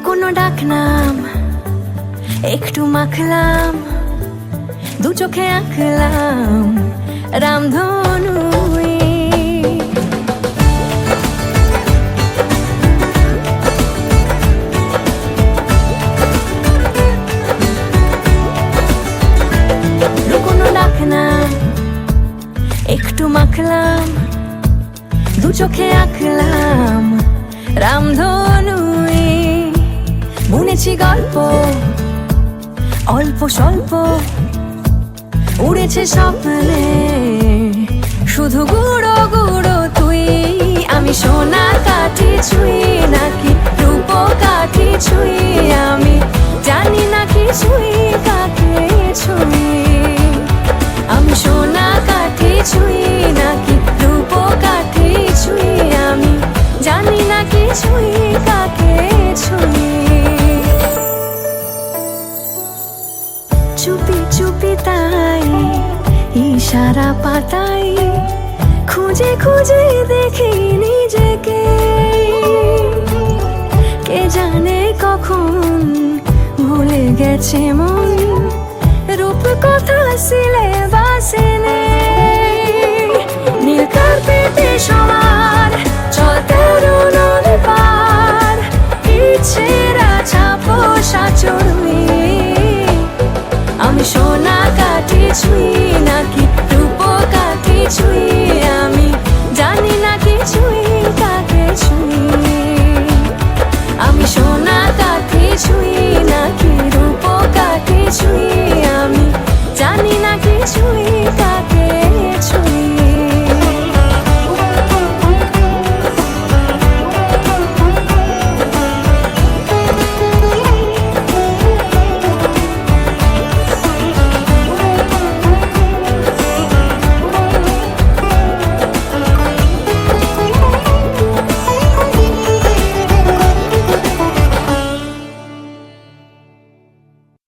লুকোনো ডাকনাম একটু মাখলাম, দু চোখে আঁকলাম রামধনু। লুকোনো ডাকনাম একটু মাখলাম, দু চোখে আঁকলাম রামধনু। বুনেছি গল্প অল্প স্বল্প, উড়েছে স্বপ্নে শুধু গুঁড়ো গুঁড়ো তুই। আমি সোনা কাঠি ছুঁই নাকি রূপ কাঠি ছুঁই, আমি জানি না কি ছুঁই কাকে ছুঁই। আমি সোনা কাঠি ছুঁই নাকি রূপ কাঠি ছুঁই, আমি জানি না কি ছুঁই কাকে ছুঁই। চুপি চুপি তাই ইশারা পাতাই, খুঁজে খুঁজে দেখি নিজেকে। কে জানে কখন ভুলে গেছে মন, রূপ কথা সিলেবাসে নেই। নীল কার্পেটে সবার চলতে রুনন পার, ইচ্ছেরা ছাপোষা চড়ুই। আমি সোনা কাঠি ছুঁই নাকি রূপ কাঠি ছুঁই, আমি জানি না কি ছুঁই কাকে ছুঁই। আমি সোনা কাঠি ছুঁই নাকি রূপ কাঠি ছুঁই, আমি জানি না কি ছুঁই কাকে